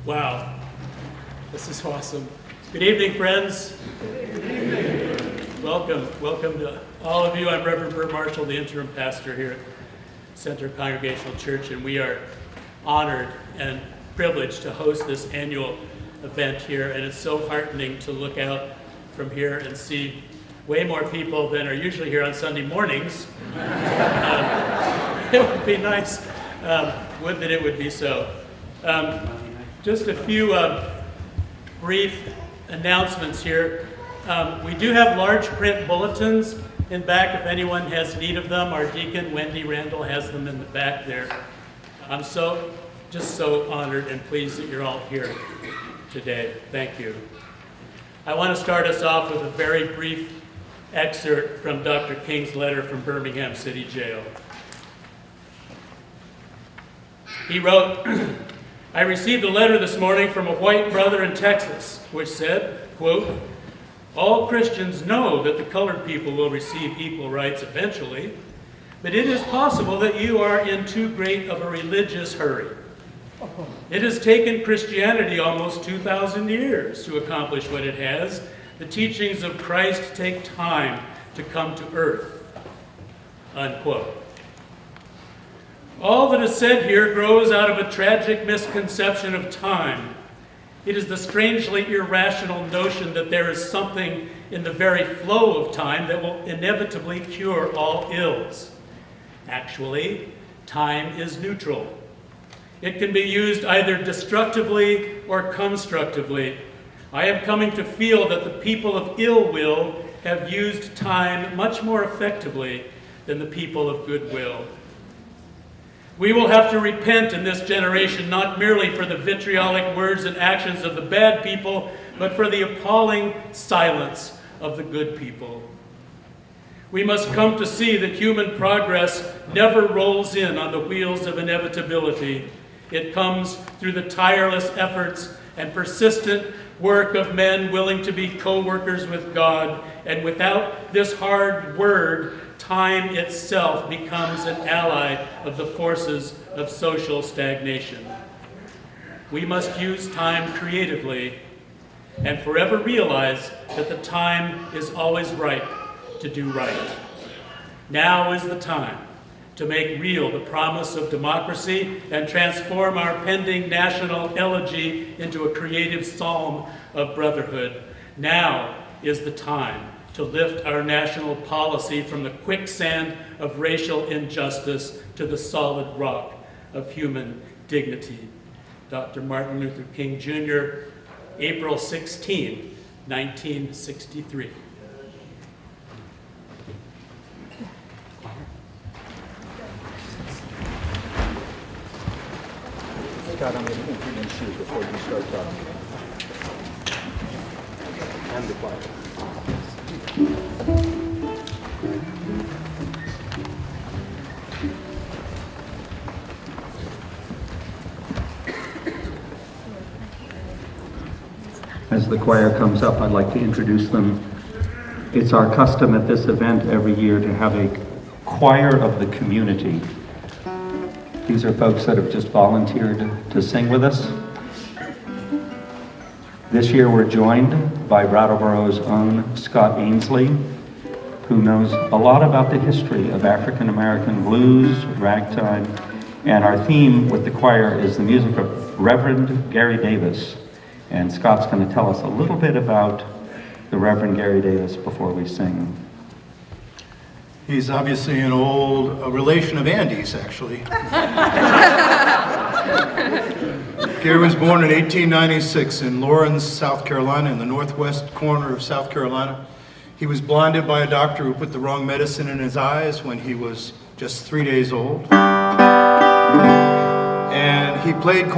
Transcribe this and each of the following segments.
Wow, this is awesome. Good evening, friends. Good evening. Welcome to all of you. I'm Reverend Bert Marshall, the interim pastor here at Center Congregational Church, and we are honored and privileged to host this annual event here, and it's so heartening to look out from here and see way more people than are usually here on Sunday mornings. It would be nice, would that it would be so. Just a few brief announcements here. We do have large print bulletins in back if anyone has need of them. Our deacon, Wendy Randall, has them in the back there. I'm just so honored and pleased that you're all here today. Thank you. I want to start us off with a very brief excerpt from Dr. King's letter from Birmingham City Jail. He wrote, I received a letter this morning from a white brother in Texas, which said, quote, all Christians know that the colored people will receive equal rights eventually, but it is possible that you are in too great of a religious hurry. It has taken Christianity almost 2,000 years to accomplish what it has. The teachings of Christ take time to come to earth, unquote. All that is said here grows out of a tragic misconception of time. It is the strangely irrational notion that there is something in the very flow of time that will inevitably cure all ills. Actually, time is neutral. It can be used either destructively or constructively. I am coming to feel that the people of ill will have used time much more effectively than the people of goodwill. We will have to repent in this generation, not merely for the vitriolic words and actions of the bad people, but for the appalling silence of the good people. We must come to see that human progress never rolls in on the wheels of inevitability. It comes through the tireless efforts and persistent work of men willing to be co-workers with God. And without this hard word, time itself becomes an ally of the forces of social stagnation. We must use time creatively and forever realize that the time is always right to do right. Now is the time to make real the promise of democracy and transform our pending national elegy into a creative psalm of brotherhood. Now is the time to lift our national policy from the quicksand of racial injustice to the solid rock of human dignity. Dr. Martin Luther King Jr., April 16, 1963. Scott, I'm going to introduce you before you start talking. And the choir. As the choir comes up, I'd like to introduce them. It's our custom at this event every year to have a choir of the community. These are folks that have just volunteered to sing with us. This year we're joined by Brattleboro's own Scott Ainsley, who knows a lot about the history of African American blues, ragtime, and our theme with the choir is the music of Reverend Gary Davis. And Scott's going to tell us a little bit about the Reverend Gary Davis before we sing. He's obviously a relation of Andy's, actually. Gary was born in 1896 in Lawrence, South Carolina, in the northwest corner of South Carolina. He was blinded by a doctor who put the wrong medicine in his eyes when he was just 3 days old. And he played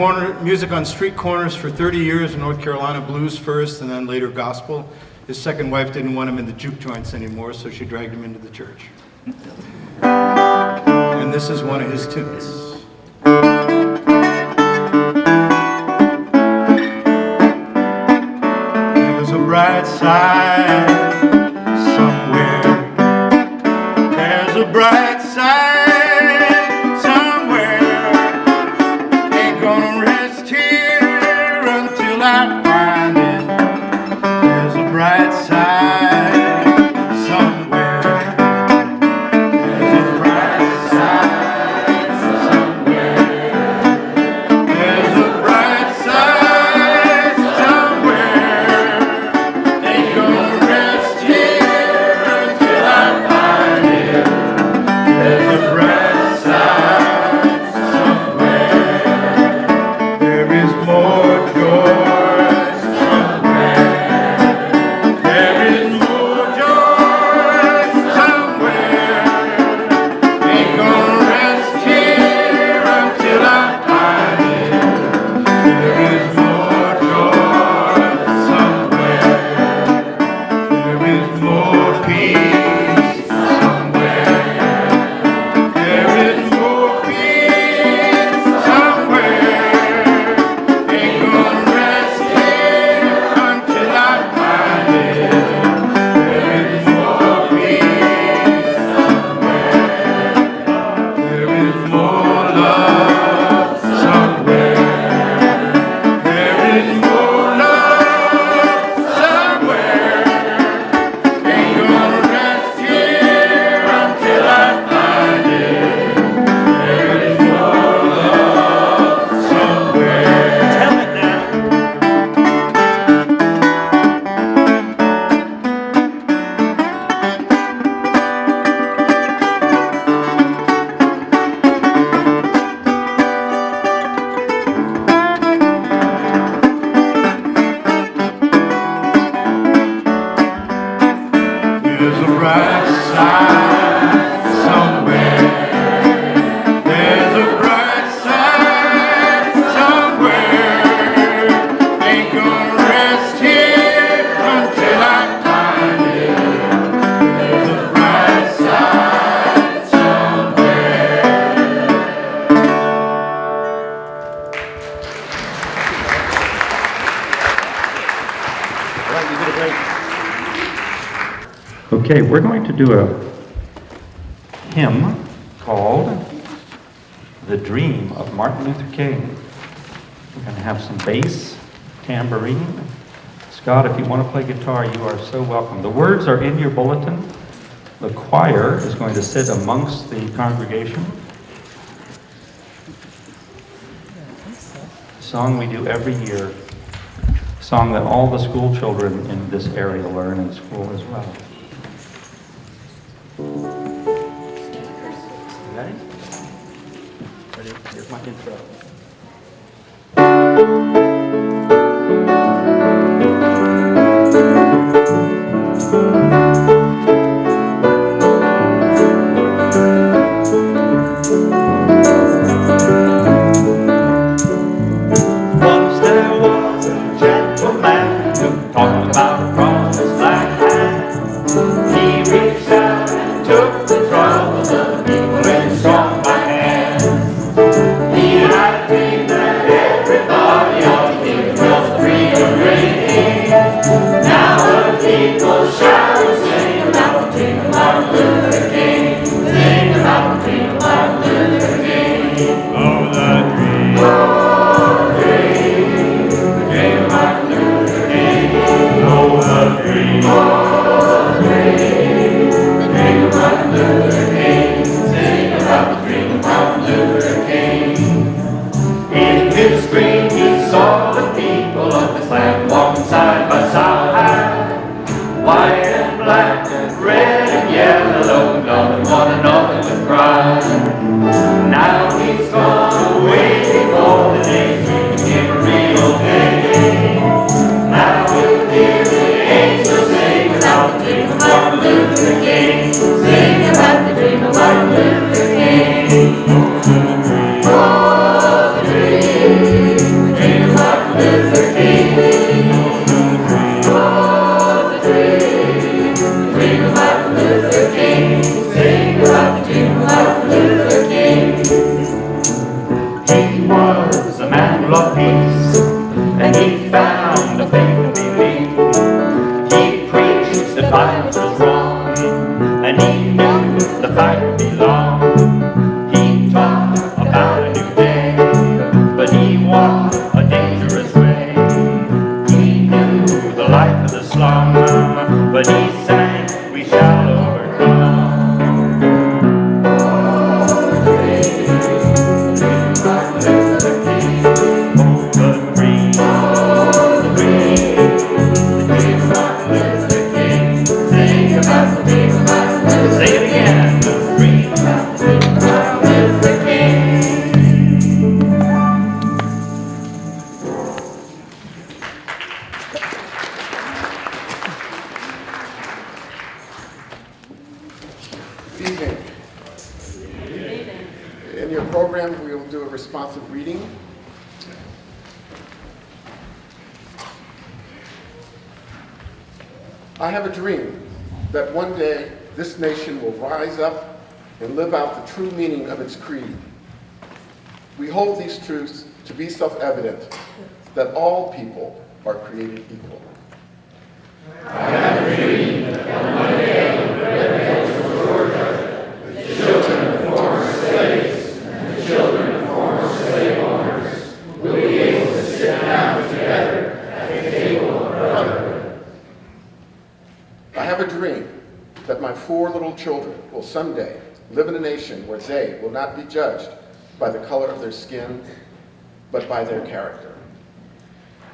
music on street corners for 30 years in North Carolina, blues first and then later gospel. His second wife didn't want him in the juke joints anymore, so she dragged him into the church. And this is one of his tunes. There's a bright side somewhere. There's a bright side somewhere. Ain't gonna rest here Okay, we're going to do a hymn called The Dream of Martin Luther King. We're going to have some bass, tambourine. Scott, if you want to play guitar, you are so welcome. The words are in your bulletin. The choir is going to sit amongst the congregation. A song we do every year. A song that all the school children in this area learn in school as well. Ready? Ready? Here's my intro. Once there was a gentleman who talked about a promised land. He reached out and took the troubles of the people in strong by hand. He had a dream that everybody ought to give himself freedom ringing. Now the people shout and sing about the dream of Martin Luther King. Sing about the dream of Martin Luther King. Oh, the dream. Oh, the dream of Martin Luther King. Oh, the dream. Oh, the dream of Martin Luther King. Sing about the dream of Martin Luther King. In his dream he saw the people of this land walking side by side, white and black and red and yellow, loving one another with pride. Now he's gone away before the days we became a real thing. Now we'll hear the angels sing about the dream of Martin Luther King. Sing about the dream of Martin Luther King. Oh, the dream of Martin Luther King. Oh, the dream of Martin Luther King. Sing about the dream of Martin Luther King. He was a man who loved peace, and he found a faith and belief. He preached that violence was wrong, and he knew the fight would be long. He talked about a new day, but he walked a dangerous way. He knew the life of the slum, but he sang, "We shall overcome." Say it again, the dream of Martin Luther King. Good evening. In your program, we will do a responsive reading. I have a dream that one day this nation will rise up and live out the true meaning of its creed. We hold these truths to be self-evident, that all people are created equal. I have a dream that my 4 little children will someday live in a nation where they will not be judged by the color of their skin, but by their character.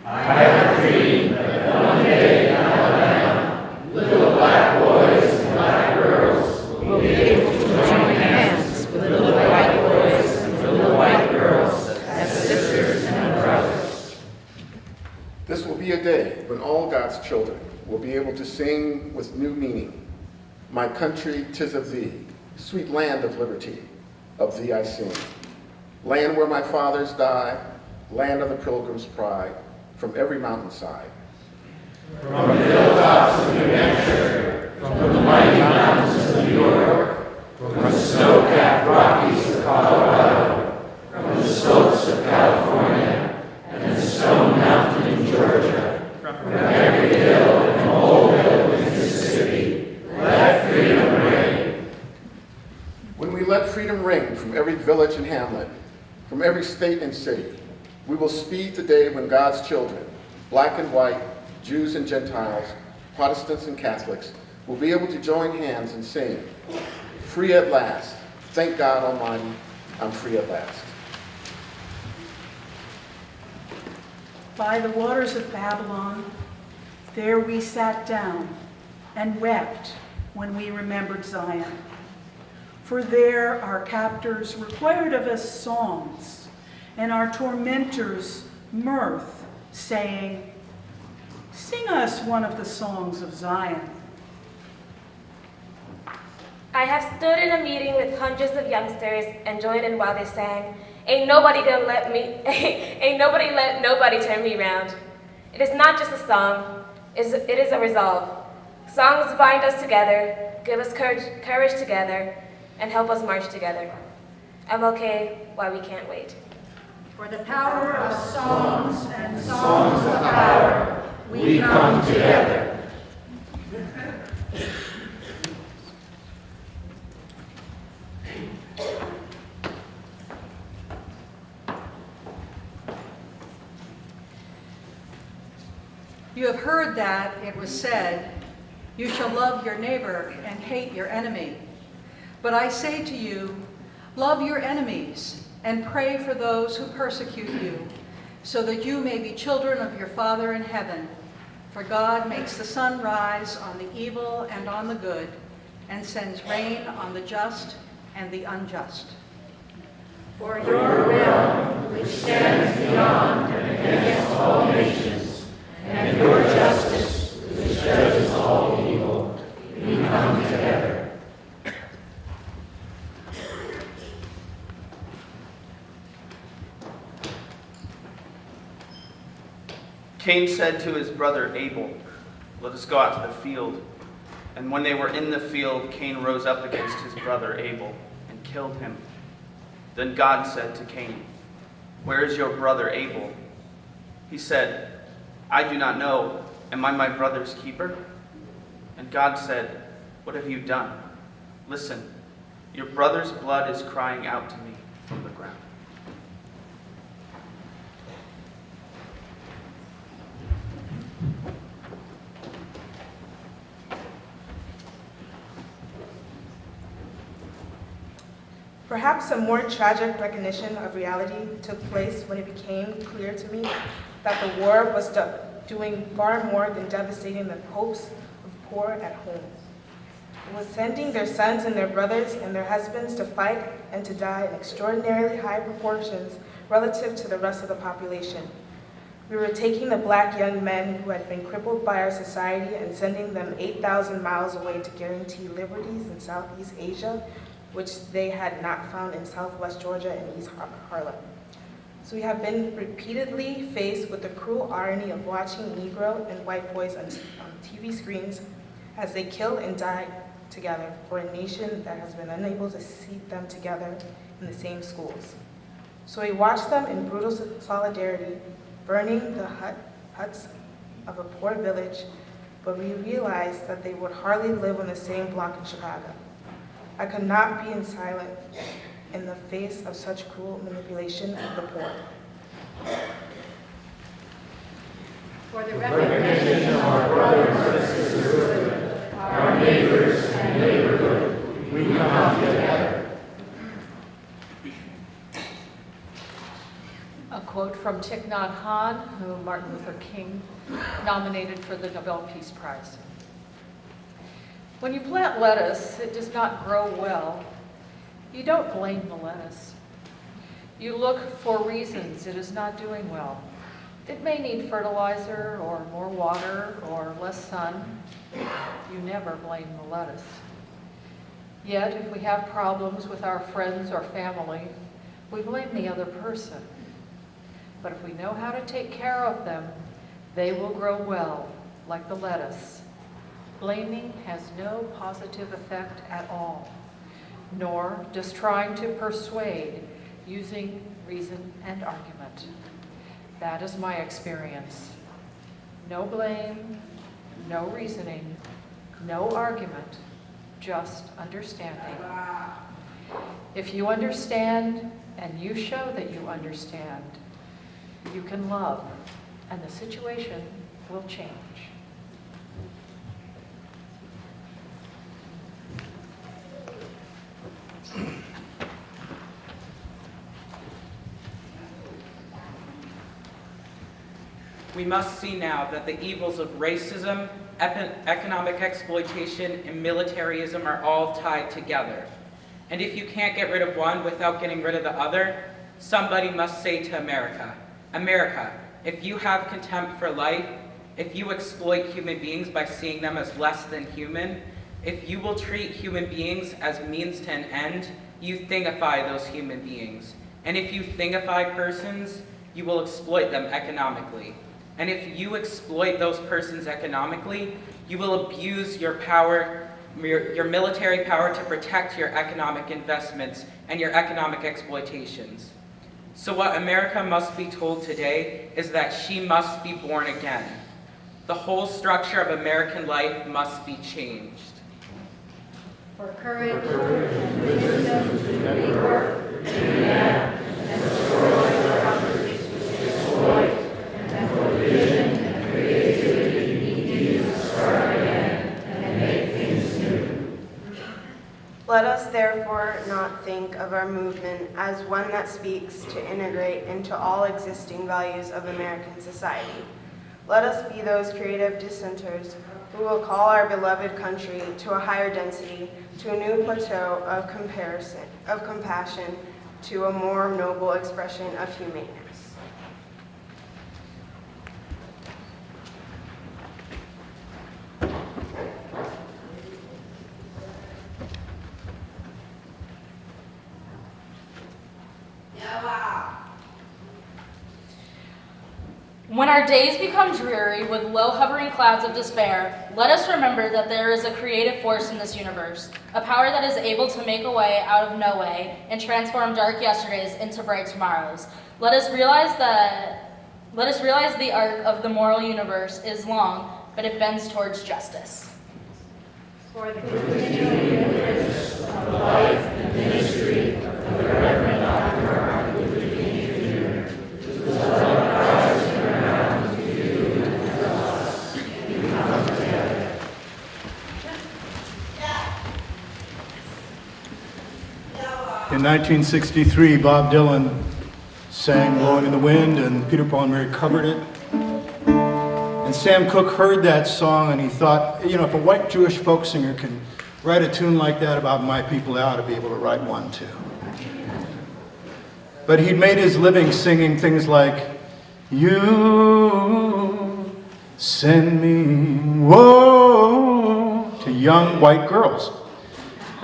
I have a dream that one day in Alabama, little black boys and black girls will be able to join hands with little white boys and little white girls as sisters and brothers. This will be a day when all God's children will be able to sing with new meaning. My country, 'tis of thee, sweet land of liberty, of thee I sing. Land where my fathers died, land of the pilgrim's pride, from every mountainside. From the hilltops of New Hampshire, from the mighty mountains of New York, from the snow-capped Rockies of Colorado, from the slopes of California, and the Stone Mountain in Georgia, from every hill and molehill in Mississippi, let let freedom ring from every village and hamlet, from every state and city, we will speed the day when God's children, black and white, Jews and Gentiles, Protestants and Catholics, will be able to join hands and sing, "Free at last, thank God Almighty, I'm free at last." By the waters of Babylon, there we sat down and wept when we remembered Zion. For there our captors required of us songs, and our tormentors mirth, saying, "Sing us one of the songs of Zion." I have stood in a meeting with hundreds of youngsters and joined in while they sang, "Ain't nobody gonna let me, ain't nobody let nobody turn me round." It is not just a song, it is a resolve. Songs bind us together, give us courage together, and help us march together. MLK, why we can't wait. For the power of songs and songs of power, we come together. You have heard that it was said, "You shall love your neighbor and hate your enemy." But I say to you, love your enemies and pray for those who persecute you, so that you may be children of your Father in heaven. For God makes the sun rise on the evil and on the good, and sends rain on the just and the unjust. For your will, which stands beyond and against all nations, and your justice, which judges all evil, we come together. Cain said to his brother Abel, "Let us go out to the field." And when they were in the field, Cain rose up against his brother Abel and killed him. Then God said to Cain, "Where is your brother Abel?" He said, "I do not know. Am I my brother's keeper?" And God said, "What have you done? Listen, your brother's blood is crying out to me from the ground." Perhaps a more tragic recognition of reality took place when it became clear to me that the war was doing far more than devastating the hopes of poor at home. It was sending their sons and their brothers and their husbands to fight and to die in extraordinarily high proportions relative to the rest of the population. We were taking the black young men who had been crippled by our society and sending them 8,000 miles away to guarantee liberties in Southeast Asia, which they had not found in Southwest Georgia and East Harlem. So we have been repeatedly faced with the cruel irony of watching Negro and white boys on TV screens as they kill and die together for a nation that has been unable to seat them together in the same schools. So we watched them in brutal solidarity, burning the huts of a poor village, but we realized that they would hardly live on the same block in Chicago. I could not be in silence in the face of such cruel manipulation of the poor. For the recognition of our brothers and sisters, our neighbors and neighborhood, we come together. A quote from Thich Nhat Hanh, whom Martin Luther King nominated for the Nobel Peace Prize. When you plant lettuce, it does not grow well. You don't blame the lettuce. You look for reasons it is not doing well. It may need fertilizer or more water or less sun. You never blame the lettuce. Yet, if we have problems with our friends or family, we blame the other person. But if we know how to take care of them, they will grow well, like the lettuce. Blaming has no positive effect at all, nor does trying to persuade using reason and argument. That is my experience. No blame, no reasoning, no argument, just understanding. If you understand and you show that you understand, you can love, and the situation will change. We must see now that the evils of racism, economic exploitation, and militarism are all tied together. And if you can't get rid of one without getting rid of the other, somebody must say to America, America, if you have contempt for life, if you exploit human beings by seeing them as less than human, if you will treat human beings as means to an end, you thingify those human beings. And if you thingify persons, you will exploit them economically. And if you exploit those persons economically, you will abuse your power, your military power to protect your economic investments and your economic exploitations. So what America must be told today is that she must be born again. The whole structure of American life must be changed. For courage and wisdom to do work, to enact and destroy the boundaries which exploit, and for vision and creativity to start again and make things new. Let us therefore not think of our movement as one that speaks to integrate into all existing values of American society. Let us be those creative dissenters who will call our beloved country to a higher density, to a new plateau of compassion, to a more noble expression of humaneness. When our days become dreary with low hovering clouds of despair, let us remember that there is a creative force in this universe, a power that is able to make a way out of no way and transform dark yesterdays into bright tomorrows. Let us realize the arc of the moral universe is long, but it bends towards justice. For the continuing interests of life and ministry of the Reverend Dr. Martin Luther King Jr., whose love cries around to you and to us, we come together. In 1963, Bob Dylan sang Blowing in the Wind, and Peter, Paul, and Mary covered it. And Sam Cooke heard that song and he thought, you know, if a white Jewish folk singer can write a tune like that about my people, I ought to be able to write one too. But he'd made his living singing things like, you send me, whoa, to young white girls.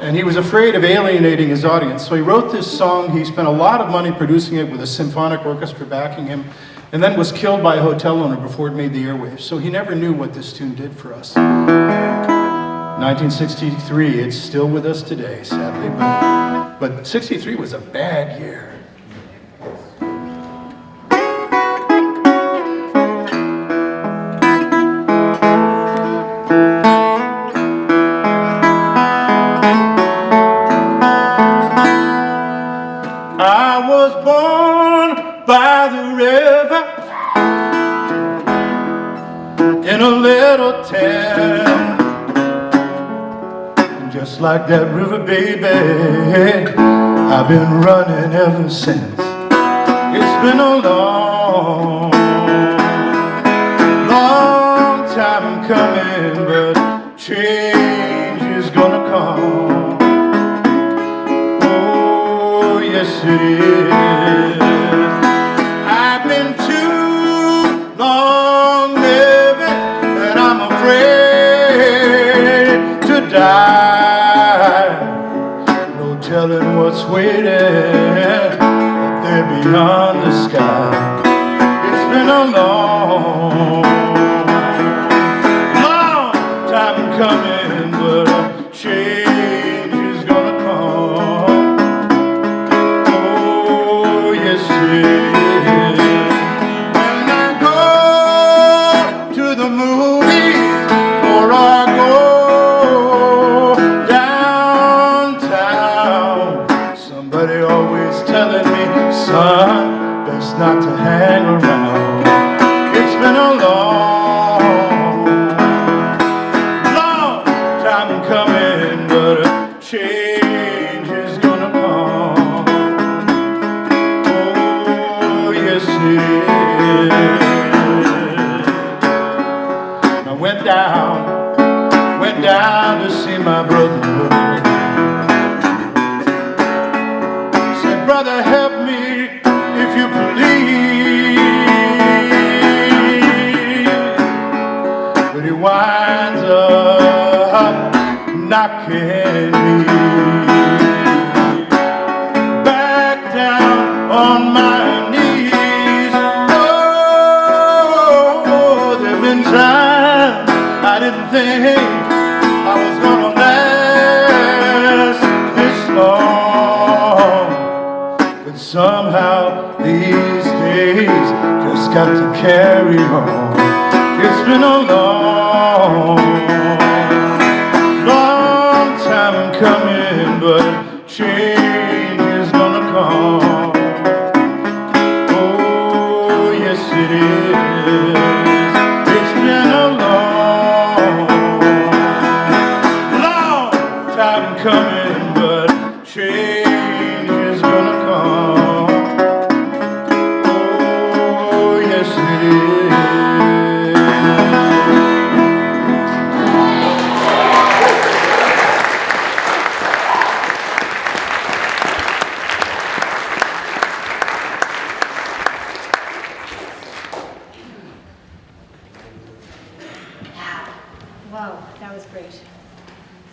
And he was afraid of alienating his audience, so he wrote this song. He spent a lot of money producing it with a symphonic orchestra backing him, and then was killed by a hotel owner before it made the airwaves. So he never knew what this tune did for us. 1963, it's still with us today, sadly, but 63 was a bad year. I was born by the river in a little town, and just like that river, baby, I've been running ever since. It's been a long, long time coming, but change is gonna come. Yes, it is. I've been too long living and I'm afraid to die. No telling what's waiting up there beyond the sky. It's been a long, long time coming, but change is gonna come. When I go to the movies or I go downtown, not to hang around. It's been a long time coming, but a change is gonna come. Oh, yes it is. I went down to see my brother. Said, brother, help me if you please. But he winds up knocking me back down on my knees. Oh, there've been times I didn't think I was gonna last this long, but somehow these days just got to carry on. It's been a long time coming, but change is gonna come. Oh, yes it is. It's been a long time coming, but change is gonna come. Oh, yes it is. Wow, that was great.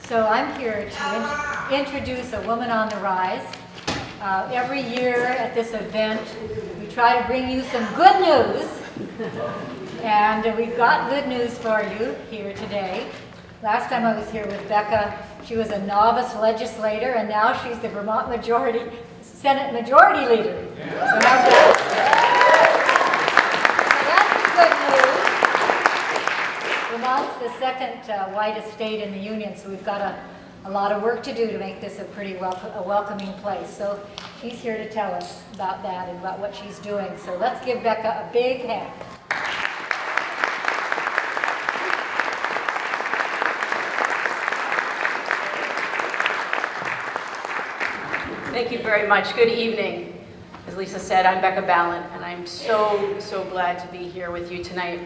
So I'm here to introduce a woman on the rise. Every year at this event, we try to bring you some good news. And we've got good news for you here today. Last time I was here with Becca, she was a novice legislator, and now she's the Vermont Senate Majority Leader. So how's that? Vermont's the second widest state in the Union, so we've got a lot of work to do to make this a pretty welcoming place. So she's here to tell us about that and about what she's doing. So let's give Becca a big hand. Thank you very much. Good evening. As Lisa said, I'm Becca Ballant, and I'm so glad to be here with you tonight.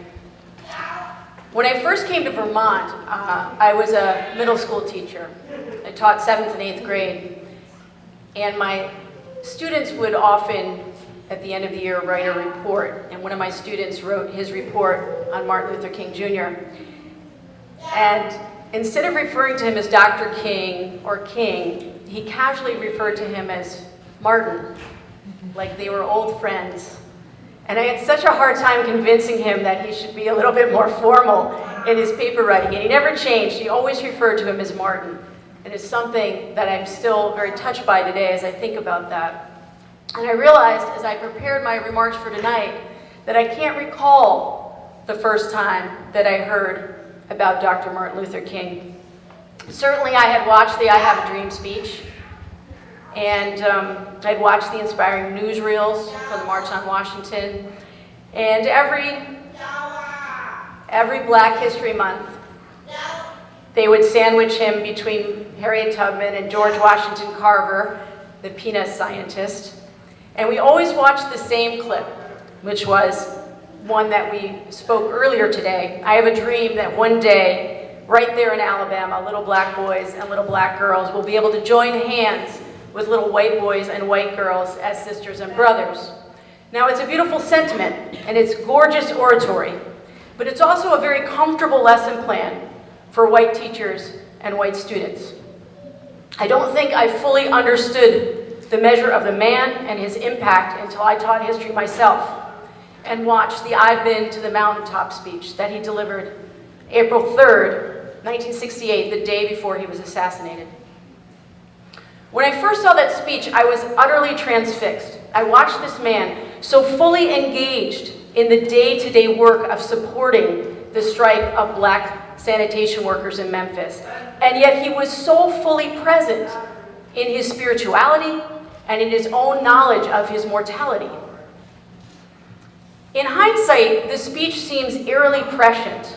When I first came to Vermont, I was a middle school teacher. I taught 7th and 8th grade, and my students would often, at the end of the year, write a report, and one of my students wrote his report on Martin Luther King Jr. And instead of referring to him as Dr. King or King, he casually referred to him as Martin, like they were old friends. And I had such a hard time convincing him that he should be a little bit more formal in his paper writing. And he never changed. He always referred to him as Martin. And it's something that I'm still very touched by today as I think about that. And I realized as I prepared my remarks for tonight that I can't recall the first time that I heard about Dr. Martin Luther King. Certainly I had watched the I Have a Dream speech. And I'd watched the inspiring newsreels for the March on Washington. And every Black History Month, they would sandwich him between Harriet Tubman and George Washington Carver, the peanut scientist. And we always watched the same clip, which was one that we spoke earlier today. I have a dream that one day, right there in Alabama, little black boys and little black girls will be able to join hands with little white boys and white girls as sisters and brothers. Now, it's a beautiful sentiment, and it's gorgeous oratory, but it's also a very comfortable lesson plan for white teachers and white students. I don't think I fully understood the measure of the man and his impact until I taught history myself and watched the I've Been to the Mountaintop speech that he delivered April 3rd, 1968, the day before he was assassinated. When I first saw that speech, I was utterly transfixed. I watched this man so fully engaged in the day-to-day work of supporting the strike of Black sanitation workers in Memphis. And yet he was so fully present in his spirituality and in his own knowledge of his mortality. In hindsight, the speech seems eerily prescient.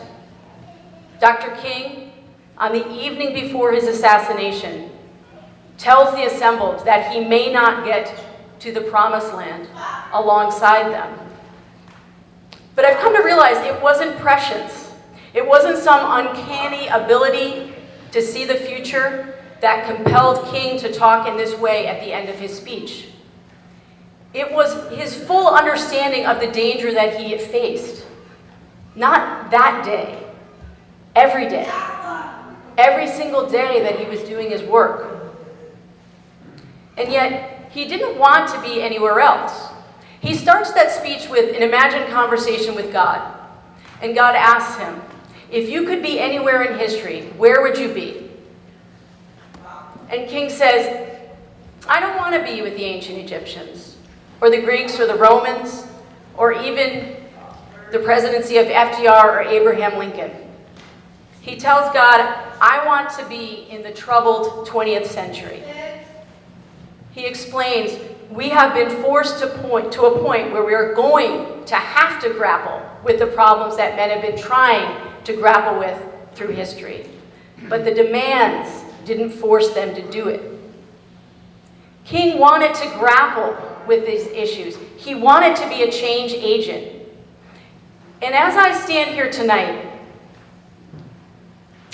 Dr. King, on the evening before his assassination, tells the assembled that he may not get to the promised land alongside them. But I've come to realize it wasn't prescience. It wasn't some uncanny ability to see the future that compelled King to talk in this way at the end of his speech. It was his full understanding of the danger that he faced. Not that day, every day. Every single day that he was doing his work. And yet, he didn't want to be anywhere else. He starts that speech with an imagined conversation with God. And God asks him, if you could be anywhere in history, where would you be? And King says, I don't want to be with the ancient Egyptians, or the Greeks, or the Romans, or even the presidency of FDR or Abraham Lincoln. He tells God, I want to be in the troubled 20th century. He explains, we have been forced to a point where we are going to have to grapple with the problems that men have been trying to grapple with through history. But the demands didn't force them to do it. King wanted to grapple with these issues. He wanted to be a change agent. And as I stand here tonight,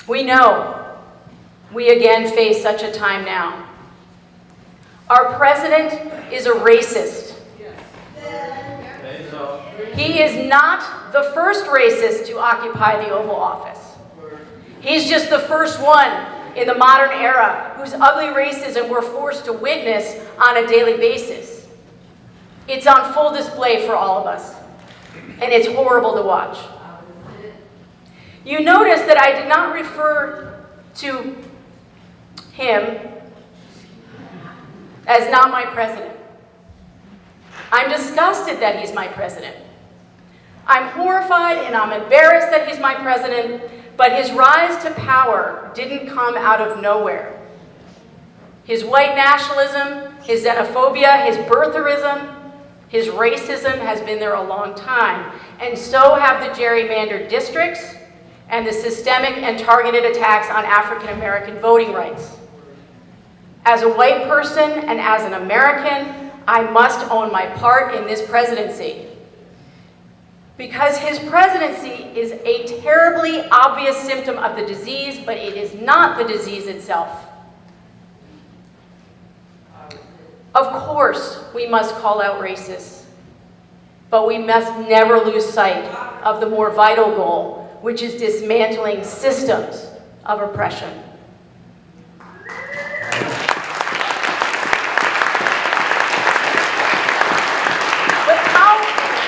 we know we again face such a time now. Our president is a racist. He is not the first racist to occupy the Oval Office. He's just the first one in the modern era whose ugly racism we're forced to witness on a daily basis. It's on full display for all of us, and it's horrible to watch. You notice that I did not refer to him as not my president. I'm disgusted that he's my president. I'm horrified and I'm embarrassed that he's my president, but his rise to power didn't come out of nowhere. His white nationalism, his xenophobia, his birtherism, his racism has been there a long time, and so have the gerrymandered districts and the systemic and targeted attacks on African American voting rights. As a white person and as an American, I must own my part in this presidency. Because his presidency is a terribly obvious symptom of the disease, but it is not the disease itself. Of course, we must call out racists, but we must never lose sight of the more vital goal, which is dismantling systems of oppression.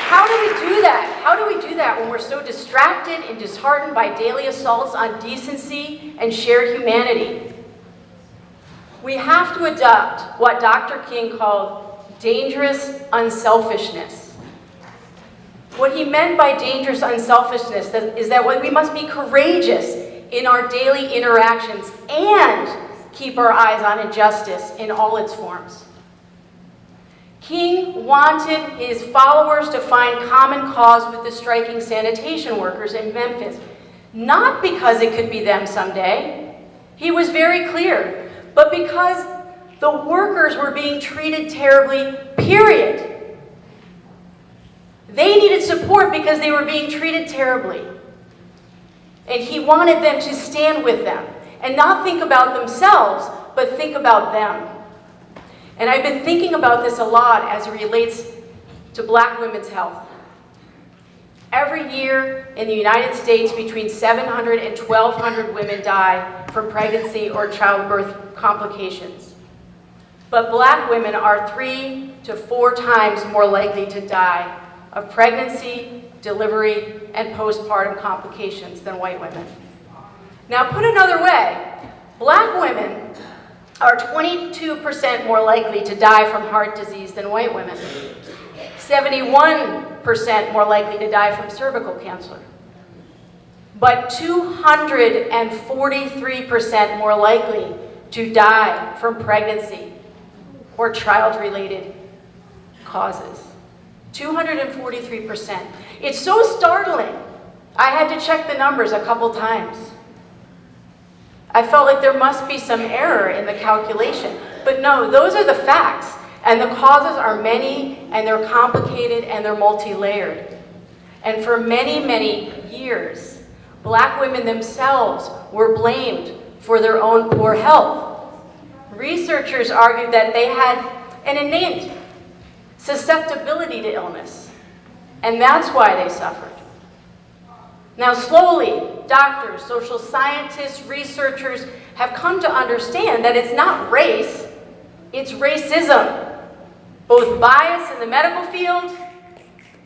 How do we do that? How do we do that when we're so distracted and disheartened by daily assaults on decency and shared humanity? We have to adopt what Dr. King called dangerous unselfishness. What he meant by dangerous unselfishness is that we must be courageous in our daily interactions and keep our eyes on injustice in all its forms. King wanted his followers to find common cause with the striking sanitation workers in Memphis, not because it could be them someday. He was very clear, but because the workers were being treated terribly, period. They needed support because they were being treated terribly. And he wanted them to stand with them and not think about themselves, but think about them. And I've been thinking about this a lot as it relates to Black women's health. Every year in the United States, between 700 and 1,200 women die from pregnancy or childbirth complications. But Black women are 3 to 4 times more likely to die of pregnancy, delivery, and postpartum complications than white women. Now, put another way, Black women are 22% more likely to die from heart disease than white women, 71% more likely to die from cervical cancer, but 243% more likely to die from pregnancy or child-related causes. 243%. It's so startling. I had to check the numbers a couple times. I felt like there must be some error in the calculation. But no, those are the facts. And the causes are many, and they're complicated, and they're multi-layered. And for many, many years, Black women themselves were blamed for their own poor health. Researchers argued that they had an innate susceptibility to illness, and that's why they suffered. Now slowly, doctors, social scientists, researchers have come to understand that it's not race, it's racism. Both bias in the medical field,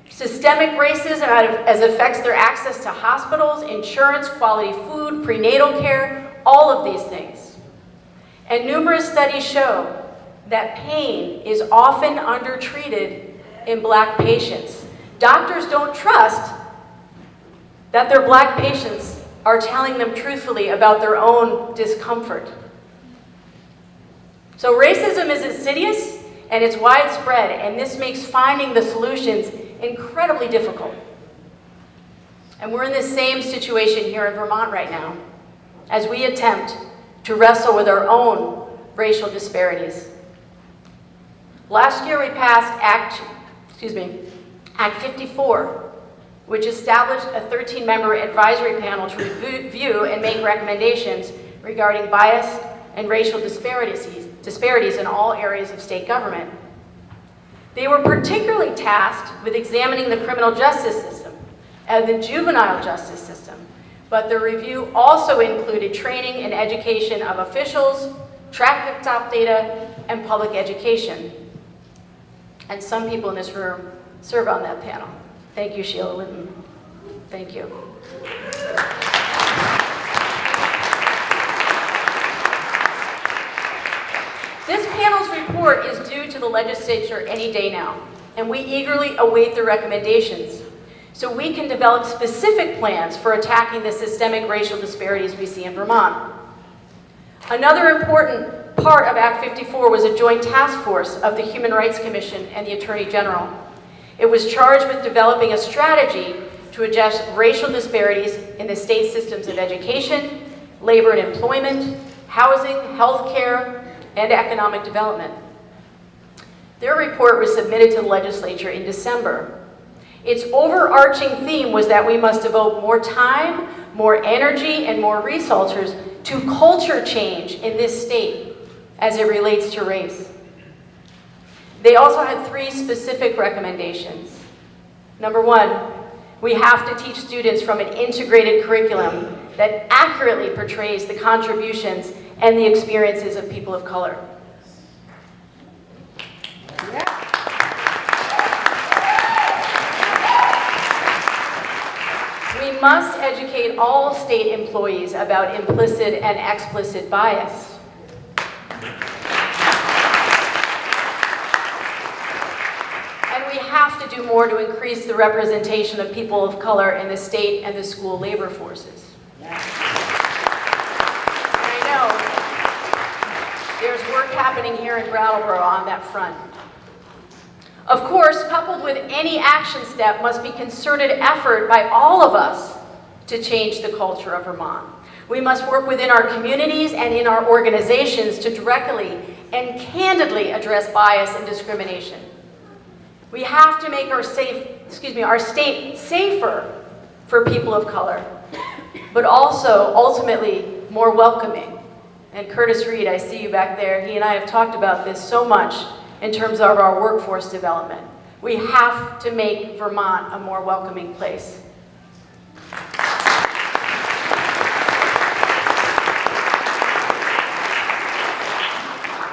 systemic racism as it affects their access to hospitals, insurance, quality food, prenatal care, all of these things. And numerous studies show that pain is often undertreated in Black patients. Doctors don't trust that their Black patients are telling them truthfully about their own discomfort. So racism is insidious and it's widespread, and this makes finding the solutions incredibly difficult. And we're in the same situation here in Vermont right now as we attempt to wrestle with our own racial disparities. Last year we passed Act 54, which established a 13-member advisory panel to review and make recommendations regarding bias and racial disparities in all areas of state government. They were particularly tasked with examining the criminal justice system and the juvenile justice system, but the review also included training and education of officials, traffic stop data, and public education. And some people in this room serve on that panel. Thank you, Sheila Linton. Thank you. This panel's report is due to the legislature any day now, and we eagerly await the recommendations so we can develop specific plans for attacking the systemic racial disparities we see in Vermont. Another important part of Act 54 was a joint task force of the Human Rights Commission and the Attorney General. It was charged with developing a strategy to address racial disparities in the state systems of education, labor and employment, housing, healthcare, and economic development. Their report was submitted to the legislature in December. Its overarching theme was that we must devote more time, more energy, and more resources to culture change in this state as it relates to race. They also had 3 specific recommendations. Number 1, we have to teach students from an integrated curriculum that accurately portrays the contributions and the experiences of people of color. We must educate all state employees about implicit and explicit bias. And we have to do more to increase the representation of people of color in the state and the school labor forces. There's work happening here in Brattleboro on that front. Of course, coupled with any action step must be concerted effort by all of us to change the culture of Vermont. We must work within our communities and in our organizations to directly and candidly address bias and discrimination. We have to make our state safer for people of color, but also ultimately more welcoming. And Curtis Reed, I see you back there, he and I have talked about this so much in terms of our workforce development. We have to make Vermont a more welcoming place.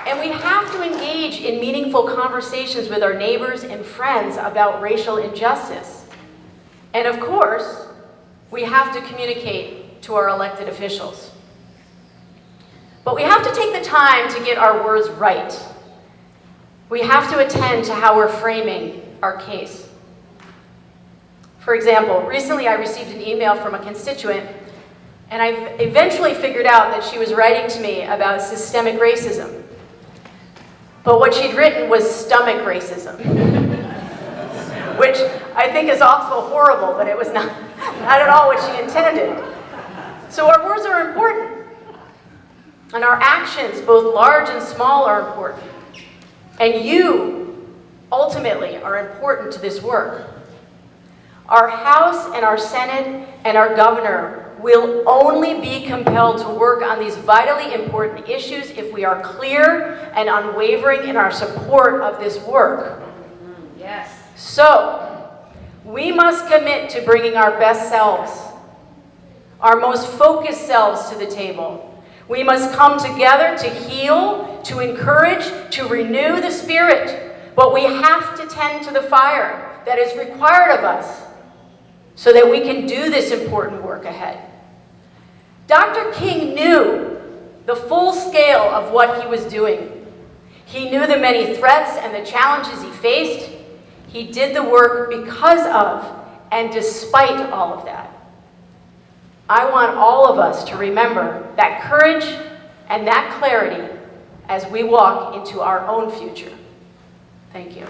And we have to engage in meaningful conversations with our neighbors and friends about racial injustice. And of course, we have to communicate to our elected officials. But we have to take the time to get our words right. We have to attend to how we're framing our case. For example, recently I received an email from a constituent, and I eventually figured out that she was writing to me about systemic racism. But what she'd written was stomach racism, which I think is also horrible, but it was not at all what she intended. So our words are important, and our actions, both large and small, are important. And you, ultimately, are important to this work. Our House and our Senate and our governor will only be compelled to work on these vitally important issues if we are clear and unwavering in our support of this work. Yes. So, we must commit to bringing our best selves, our most focused selves to the table. We must come together to heal, to encourage, to renew the spirit. But we have to tend to the fire that is required of us so that we can do this important work ahead. Dr. King knew the full scale of what he was doing. He knew the many threats and the challenges he faced. He did the work because of and despite all of that. I want all of us to remember that courage and that clarity as we walk into our own future. Thank you.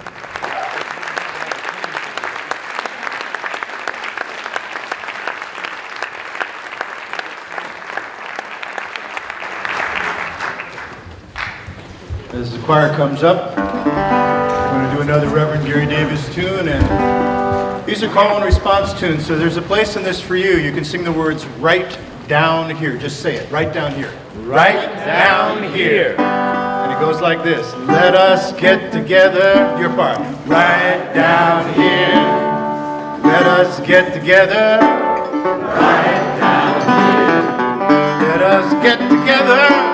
As the choir comes up, we're going to do another Reverend Gary Davis tune, and these are call and response tunes, so there's a place in this for you. You can sing the words right down here. Just say it, right down here. Right down here. And it goes like this. Let us get together, your part. Right down here. Let us get together. Right down here. Let us get together.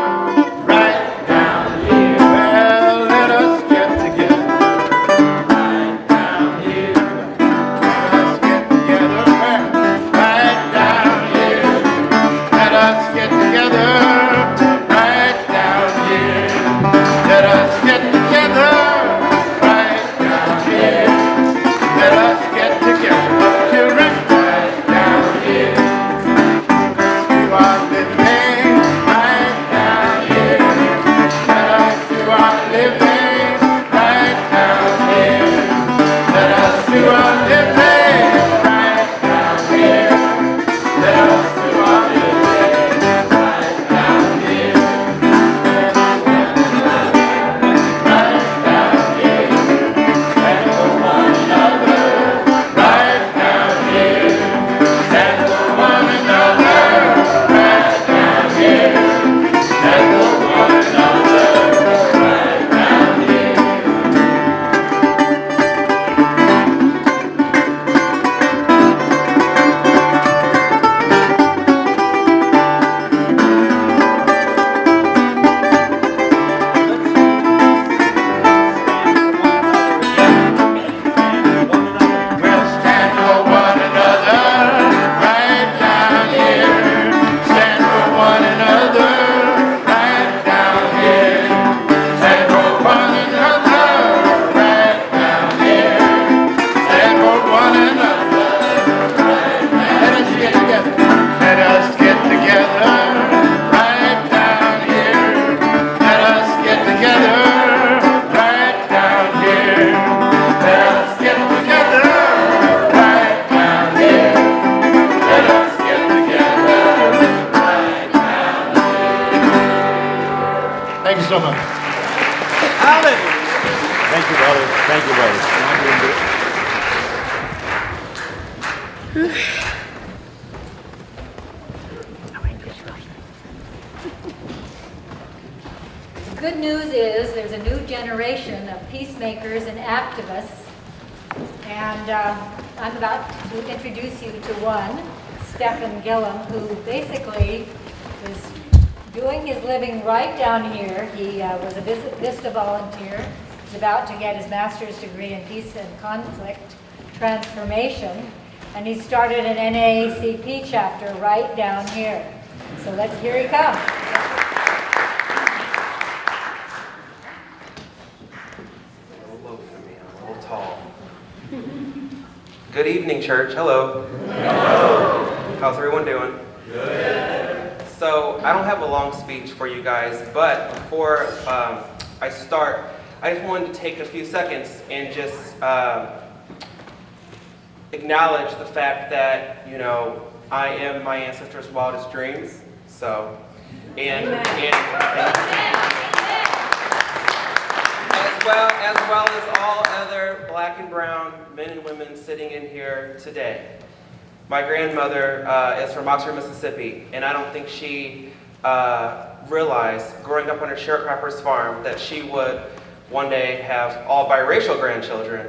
Thank you so much. Hallelujah. Thank you, brother. Thank you, brother. The good news is there's a new generation of peacemakers and activists, and I'm about to introduce you to one, Stephen Gillum, who basically is doing his living right down here. He was a VISTA volunteer. He's about to get his master's degree in peace and conflict transformation, and he started an NAACP chapter right down here. So here he comes. Good evening, church. Hello. Hello. How's everyone doing? Good. So I don't have a long speech for you guys, but before I start, I just wanted to take a few seconds and just acknowledge the fact that, you know, I am my ancestors' wildest dreams. So, and as well as all other black and brown men and women sitting in here today. My grandmother is from Oxford, Mississippi, and I don't think she realized, growing up on her sharecropper's farm, that she would one day have all biracial grandchildren,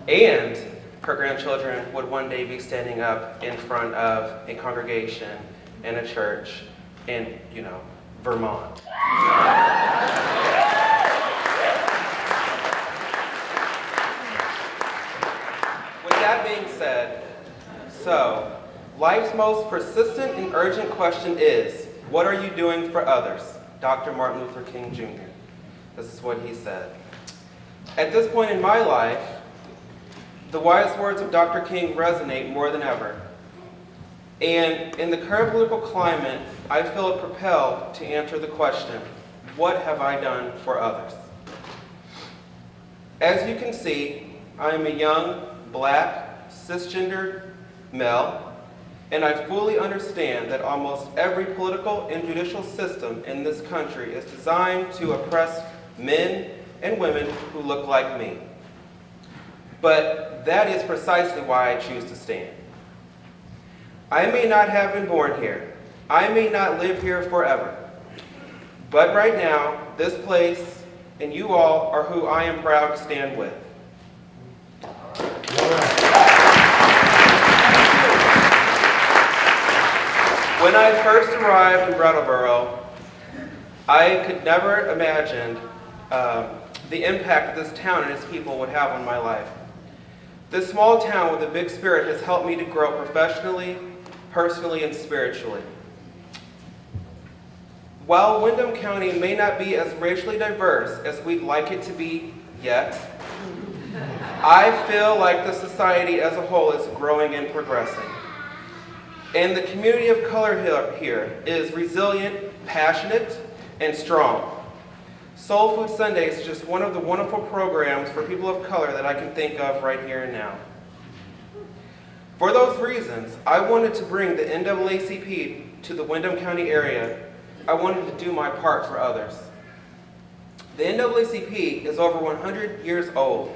and her grandchildren would one day be standing up in front of a congregation in a church in, you know, Vermont. With that being said, so, life's most persistent and urgent question is, what are you doing for others? Dr. Martin Luther King Jr. This is what he said. At this point in my life, the wise words of Dr. King resonate more than ever. And in the current political climate, I feel propelled to answer the question, what have I done for others? As you can see, I am a young, black, cisgendered male, and I fully understand that almost every political and judicial system in this country is designed to oppress men and women who look like me. But that is precisely why I choose to stand. I may not have been born here. I may not live here forever. But right now, this place and you all are who I am proud to stand with. When I first arrived in Brattleboro, I could never imagine the impact that this town and its people would have on my life. This small town with a big spirit has helped me to grow professionally, personally, and spiritually. While Windham County may not be as racially diverse as we'd like it to be yet, I feel like the society as a whole is growing and progressing. And the community of color here is resilient, passionate, and strong. Soul Food Sunday is just one of the wonderful programs for people of color that I can think of right here and now. For those reasons, I wanted to bring the NAACP to the Windham County area. I wanted to do my part for others. The NAACP is over 100 years old,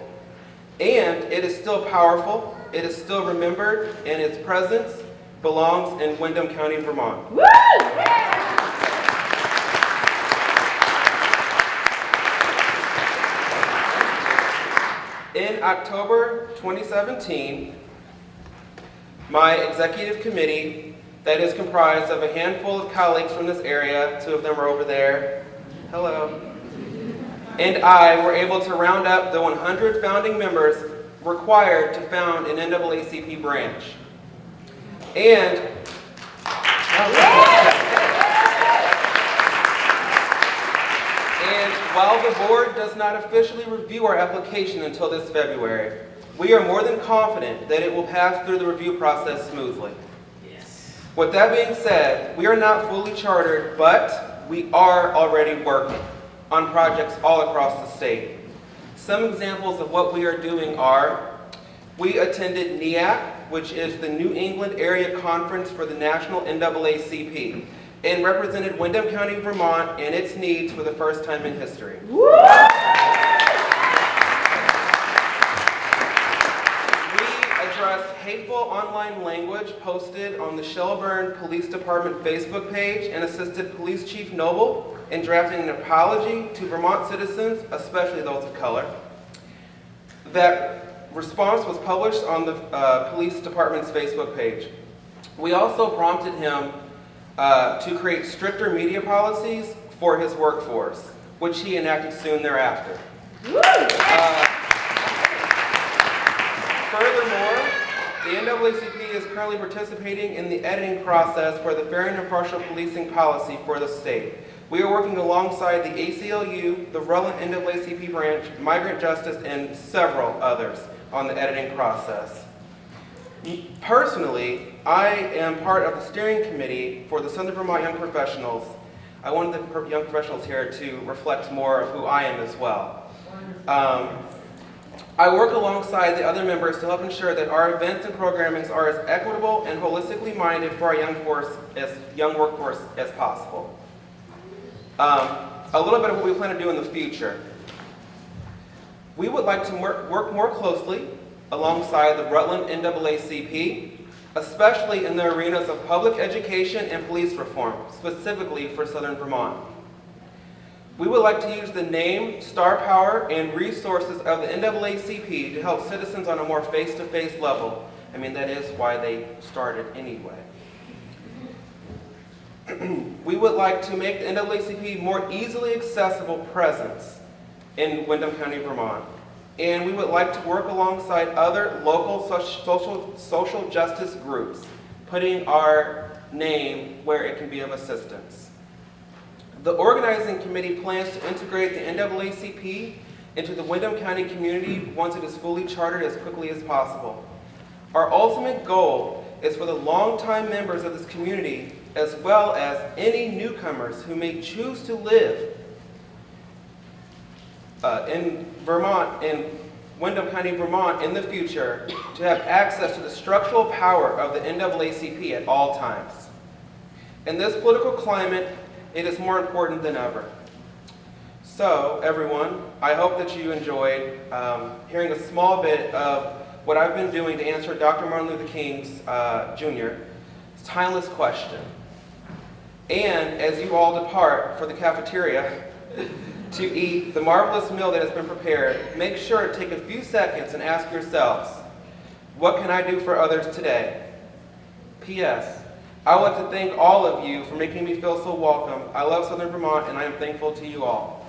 and it is still powerful, it is still remembered, and its presence belongs in Windham County, Vermont. Woo! In October 2017, my executive committee, that is comprised of a handful of colleagues from this area, 2 of them are over there, hello, and I were able to round up the 100 founding members required to found an NAACP branch. And while the board does not officially review our application until this February, we are more than confident that it will pass through the review process smoothly. Yes. With that being said, we are not fully chartered, but we are already working on projects all across the state. Some examples of what we are doing are, we attended NEAC, which is the New England Area Conference for the National NAACP, and represented Windham County, Vermont, and its needs for the first time in history. We addressed hateful online language posted on the Shelburne Police Department Facebook page and assisted Police Chief Noble in drafting an apology to Vermont citizens, especially those of color. That response was published on the Police Department's Facebook page. We also prompted him to create stricter media policies for his workforce, which he enacted soon thereafter. Furthermore, the NAACP is currently participating in the editing process for the fair and impartial policing policy for the state. We are working alongside the ACLU, the Rutland NAACP branch, Migrant Justice, and several others on the editing process. Personally, I am part of the steering committee for the Southern Vermont Young Professionals. I wanted the young professionals here to reflect more of who I am as well. I work alongside the other members to help ensure that our events and programmings are as equitable and holistically minded for our young workforce as possible. A little bit of what we plan to do in the future. We would like to work more closely alongside the Rutland NAACP, especially in the arenas of public education and police reform, specifically for Southern Vermont. We would like to use the name, star power, and resources of the NAACP to help citizens on a more face-to-face level. I mean, that is why they started anyway. We would like to make the NAACP more easily accessible presence in Windham County, Vermont. And we would like to work alongside other local social justice groups, putting our name where it can be of assistance. The organizing committee plans to integrate the NAACP into the Windham County community once it is fully chartered as quickly as possible. Our ultimate goal is for the longtime members of this community, as well as any newcomers who may choose to live in Vermont, in Windham County, Vermont in the future, to have access to the structural power of the NAACP at all times. In this political climate, it is more important than ever. So, everyone, I hope that you enjoyed hearing a small bit of what I've been doing to answer Dr. Martin Luther King's Jr.'s timeless question. And as you all depart for the cafeteria to eat the marvelous meal that has been prepared, make sure to take a few seconds and ask yourselves, what can I do for others today? P.S. I would like to thank all of you for making me feel so welcome. I love Southern Vermont, and I am thankful to you all.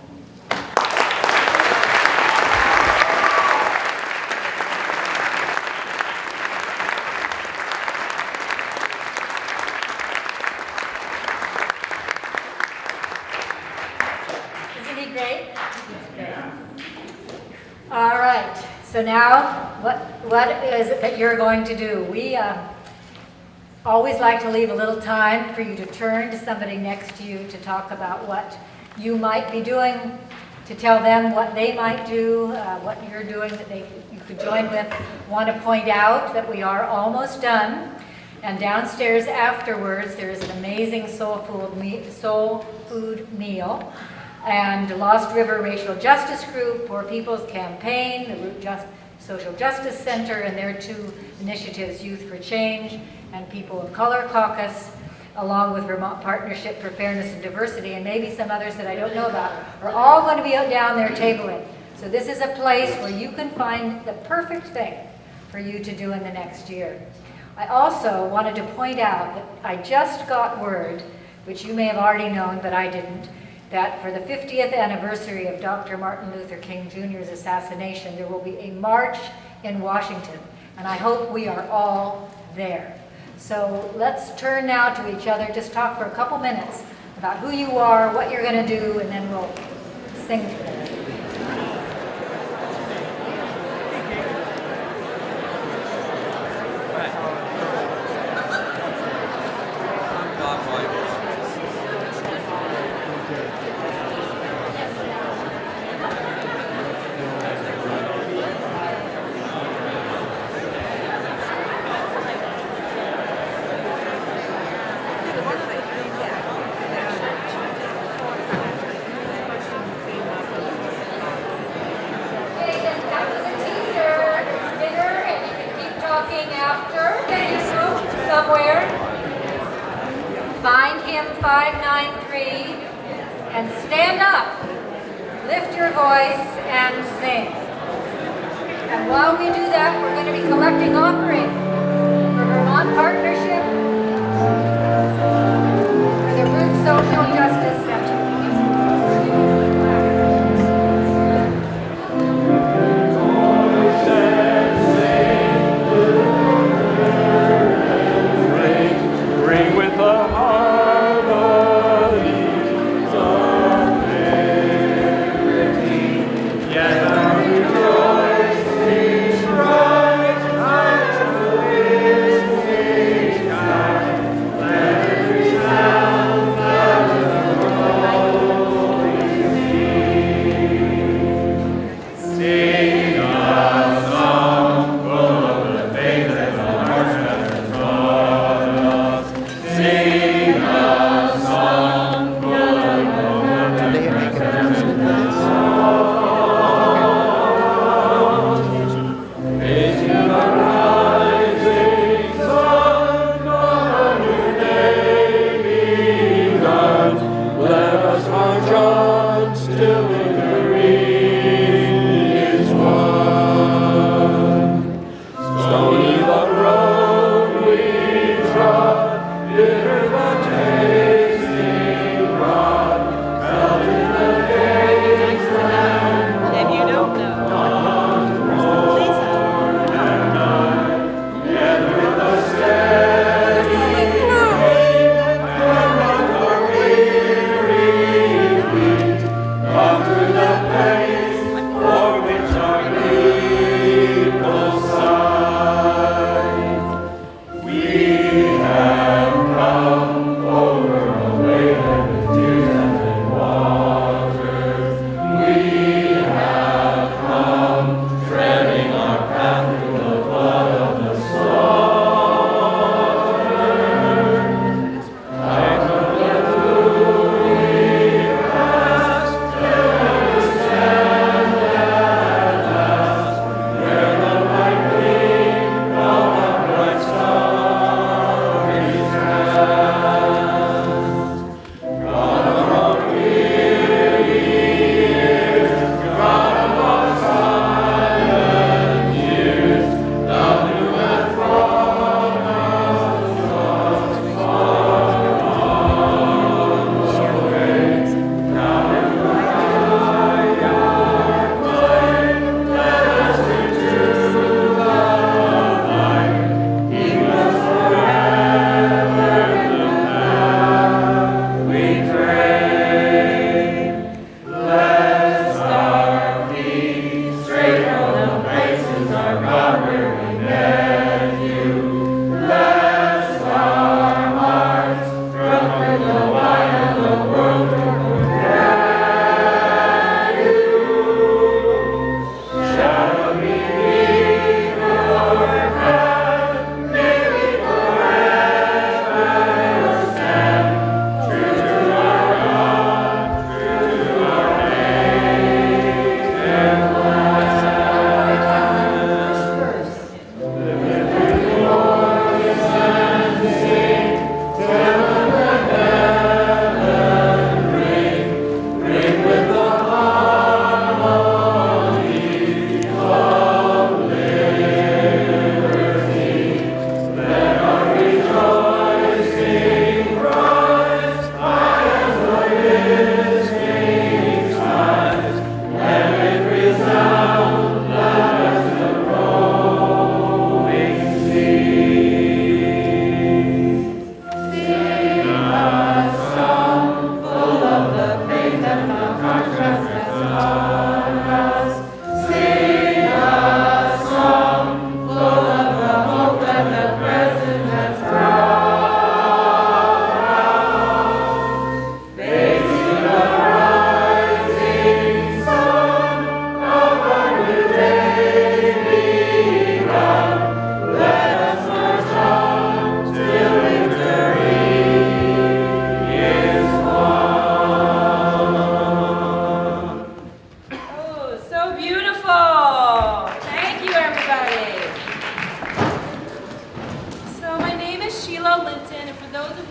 Isn't he great? He's great. All right. So now, what is it that you're going to do? We always like to leave a little time for you to turn to somebody next to you to talk about what you might be doing, to tell them what they might do, what you're doing that you could join with. Want to point out that we are almost done, and downstairs afterwards there is an amazing soul food meal, and Lost River Racial Justice Group, Poor People's Campaign, the Root Social Justice Center, and their two initiatives, Youth for Change and People of Color Caucus, along with Vermont Partnership for Fairness and Diversity, and maybe some others that I don't know about, are all going to be out down there tabling. So this is a place where you can find the perfect thing for you to do in the next year. I also wanted to point out that I just got word, which you may have already known, but I didn't, that for the 50th anniversary of Dr. Martin Luther King Jr.'s assassination, there will be a march in Washington, and I hope we are all there. So let's turn now to each other, just talk for a couple minutes about who you are, what you're going to do, and then we'll sing together. Find him 593 and stand up, lift your voice and sing. And while we do that, we're going to be collecting offering for Vermont Partnership for the Root Social Justice Center. Ring with the harmonies of liberty, yet our rejoicings rise high to the listening sky. Let every sound of the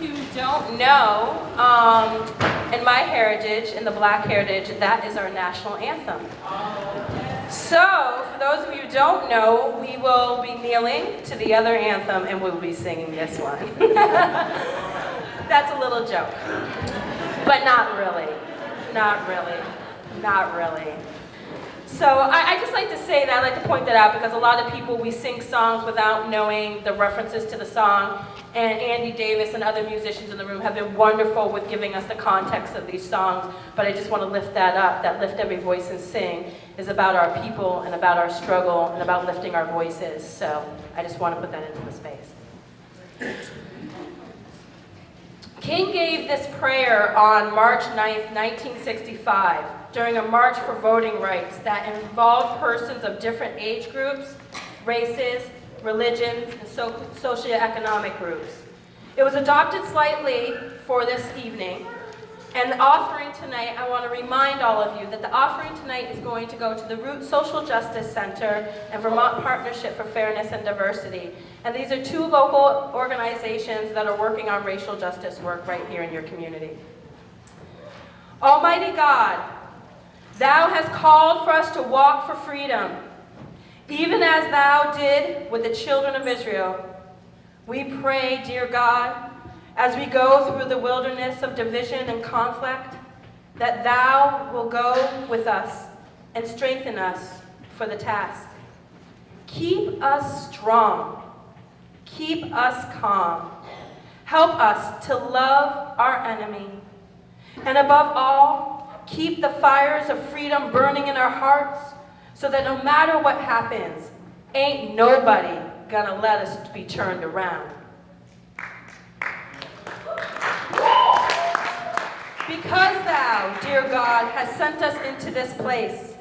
who don't know, in my heritage, in the Black heritage, that is our national anthem. So, for those of you who don't know, we will be kneeling to the other anthem and we'll be singing this one. That's a little joke. But not really. Not really. Not really. So I just like to say that, I like to point that out because a lot of people, we sing songs without knowing the references to the song, and Andy Davis and other musicians in the room have been wonderful with giving us the context of these songs, but I just want to lift that up, that Lift Every Voice and Sing is about our people and about our struggle and about lifting our voices, so I just want to put that into the space. King gave this prayer on March 9th, 1965, during a march for voting rights that involved persons of different age groups, races, religions, and socioeconomic groups. It was adopted slightly for this evening, and the offering tonight, I want to remind all of you that the offering tonight is going to go to the Root Social Justice Center and Vermont Partnership for Fairness and Diversity. And these are two local organizations that are working on racial justice work right here in your community. Almighty God, Thou hast called for us to walk for freedom, even as Thou did with the children of Israel. We pray, dear God, as we go through the wilderness of division and conflict, that Thou will go with us and strengthen us for the task. Keep us strong. Keep us calm. Help us to love our enemy. And above all, keep the fires of freedom burning in our hearts so that no matter what happens, ain't nobody gonna let us be turned around. Because Thou, dear God, has sent us into this place,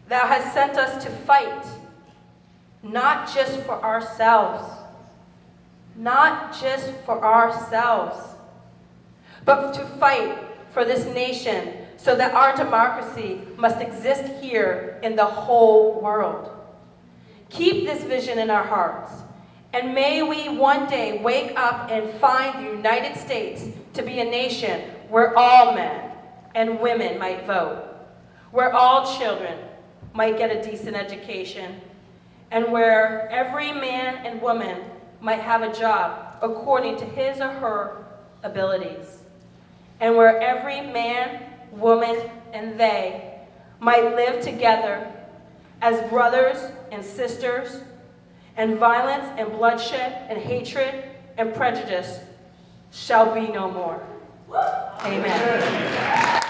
Thou hast sent us to fight, not just for ourselves, not just for ourselves, but to fight for this nation so that our democracy must exist here in the whole world. Keep this vision in our hearts, and may we one day wake up and find the United States to be a nation where all men and women might vote, where all children might get a decent education, and where every man and woman might have a job according to his or her abilities, and where every man, woman, and they might live together as brothers and sisters, and violence and bloodshed and hatred and prejudice shall be no more. Amen.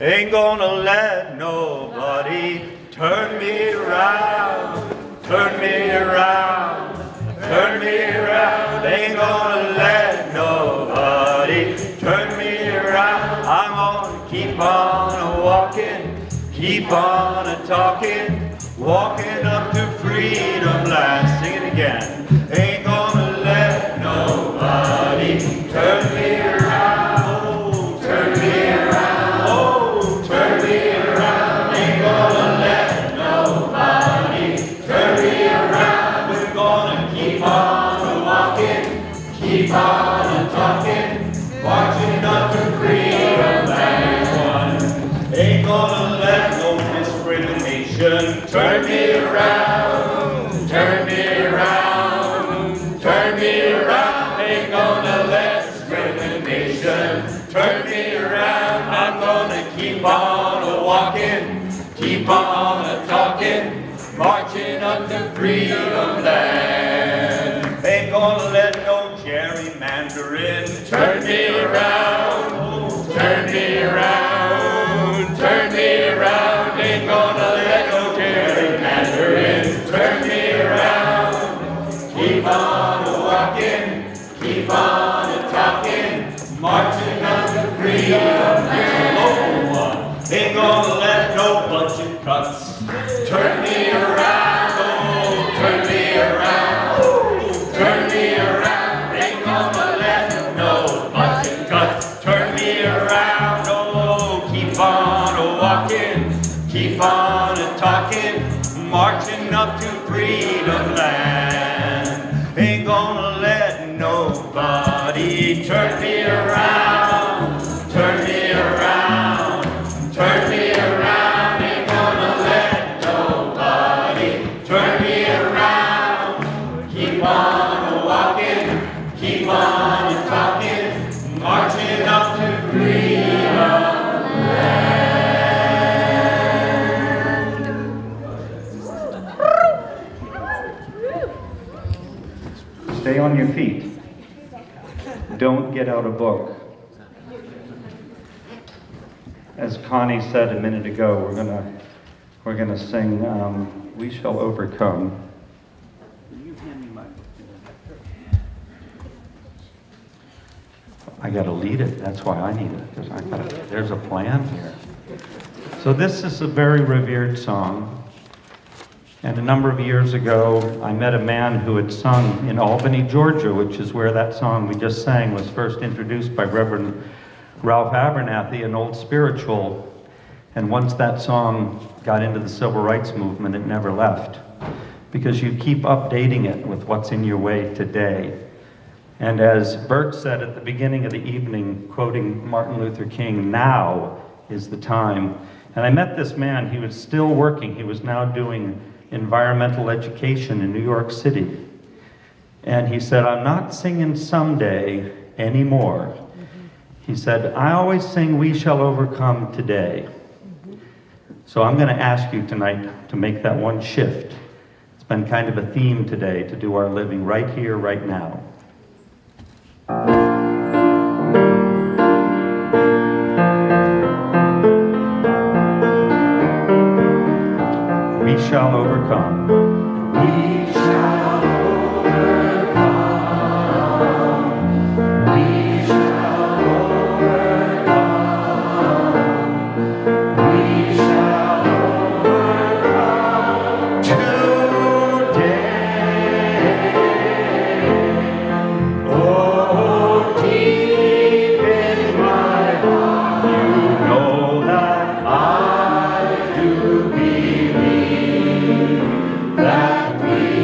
Ain't gonna let nobody turn me around, turn me around, turn me around. Ain't gonna let nobody turn me around. I'm gonna keep on walking, keep on talking, walking up to freedom land. Sing it again. Ain't gonna let nobody turn me around. Oh, turn me around. Oh, turn me around. Ain't gonna let nobody turn me around. We're gonna keep on walking, keep on talking, marching up to freedom land. Ain't gonna let no discrimination turn me around, turn me around, turn me around. Ain't gonna let discrimination turn me around. I'm gonna keep on walking, keep on talking, marching up to freedom land. Ain't gonna let no gerrymandering turn me around, oh, turn me around, turn me around. Ain't gonna let no gerrymandering turn me around. Keep on walking, keep on talking, marching up to freedom land. Local one. Ain't gonna let no budget cuts turn me around, oh, turn me around, oh, turn me around. Ain't gonna let no budget cuts turn me around, oh, keep on walking, keep on talking, marching up to freedom land. Ain't gonna He turned me around, turned me around, turned me around. Ain't gonna let nobody turn me around. Keep on walking, keep on talking, marching up to freedom. Stay on your feet. Don't get out a book. As Connie said a minute ago, we're gonna sing "We Shall Overcome." I gotta lead it. That's why I need it, because there's a plan here. So this is a very revered song. And a number of years ago, I met a man who had sung in Albany, Georgia, which is where that song we just sang was first introduced by Reverend Ralph Abernathy, an old spiritual. And once that song got into the civil rights movement, it never left, because you keep updating it with what's in your way today. And as Bert said at the beginning of the evening, quoting Martin Luther King, now is the time. And I met this man, he was still working, he was now doing environmental education in New York City. And he said, I'm not singing someday anymore. He said, I always sing We Shall Overcome today. So I'm gonna ask you tonight to make that one shift. It's been kind of a theme today to do our living right here, right now. We shall overcome. We shall overcome. We shall overcome. We shall overcome today. Oh, deep in my heart, you know that I do believe that we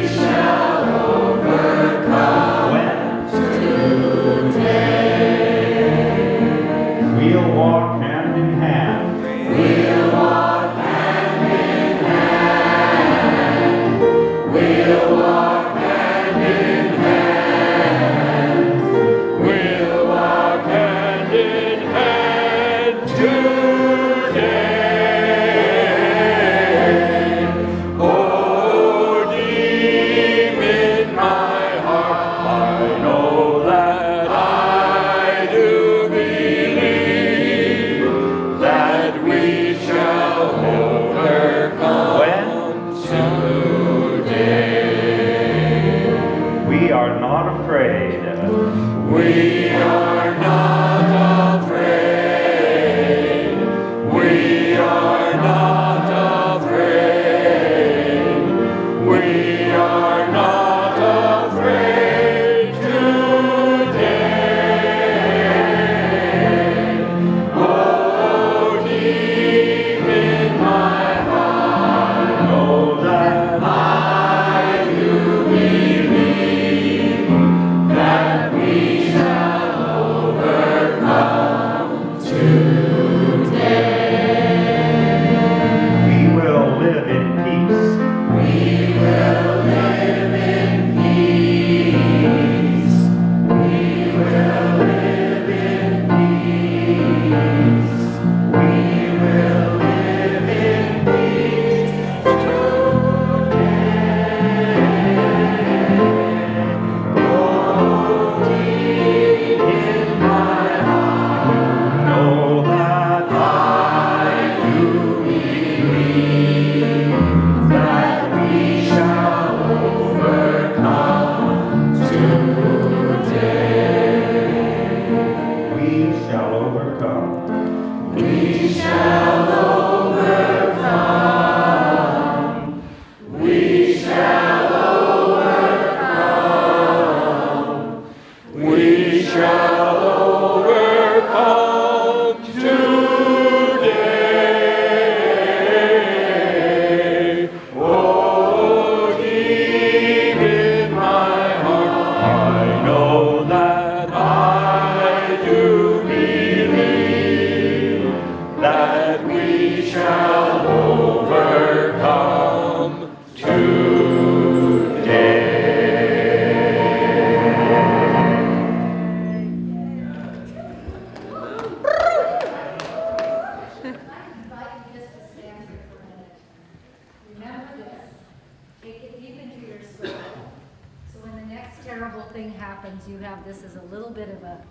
something happens, you have this as a little bit of a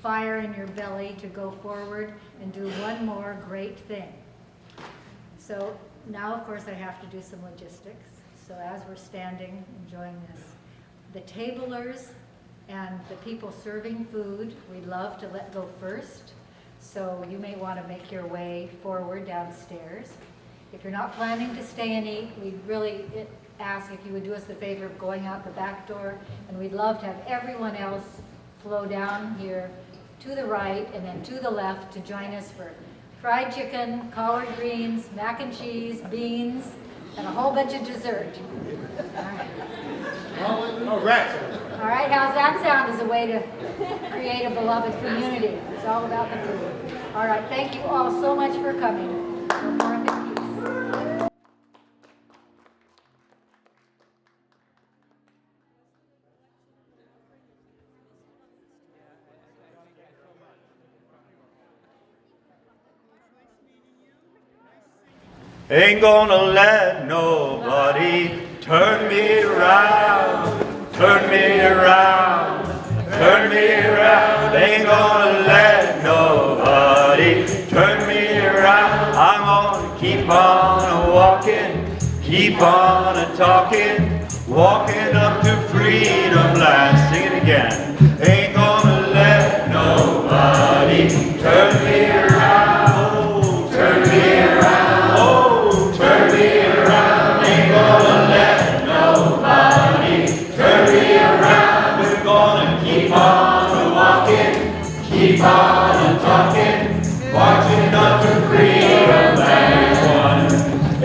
fire in your belly to go forward and do one more great thing. So now, of course, I have to do some logistics. So as we're standing, enjoying this, the tablers and the people serving food, we love to let go first. So you may want to make your way forward downstairs. If you're not planning to stay and eat, we'd really ask if you would do us the favor of going out the back door, and we'd love to have everyone else flow down here to the right and then to the left to join us for fried chicken, collard greens, mac and cheese, beans, and a whole bunch of dessert. All right. All right, how's that sound as a way to create a beloved community? It's all about the food. All right, thank you all so much for coming. Go forth in peace. Ain't gonna let nobody turn me around, turn me around, turn me around. Ain't gonna let nobody turn me around. I'm gonna keep on walking, keep on talking, walking up to freedom land. Sing it again. Ain't gonna let nobody turn me around, oh, turn me around. Turn me around, ain't gonna let nobody turn me around. We're gonna keep on walking, keep on talking, marching up to freedom land.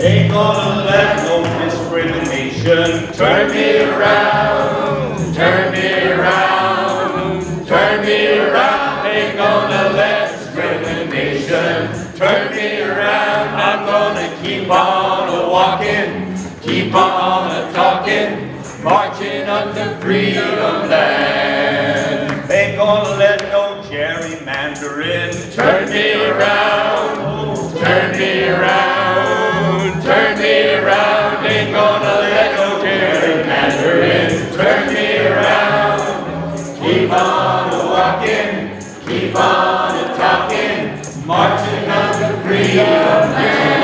Ain't gonna let no discrimination turn me around, turn me around, turn me around. Ain't gonna let discrimination turn me around. I'm gonna keep on walking, keep on talking, marching up to freedom land. Ain't gonna let no gerrymandering turn me around, oh, turn me around, turn me around. Ain't gonna let no gerrymandering turn me around. Keep on walking, keep on talking, marching up to freedom land.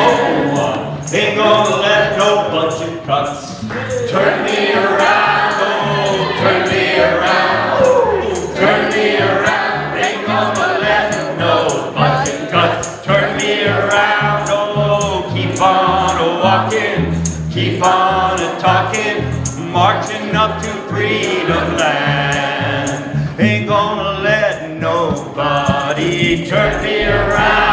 Ain't gonna let no budget cuts turn me around, oh, turn me around, oh, turn me around. Ain't gonna let no budget cuts turn me around, oh, keep on walking, keep on talking, marching up to freedom land. Ain't gonna let nobody turn me around.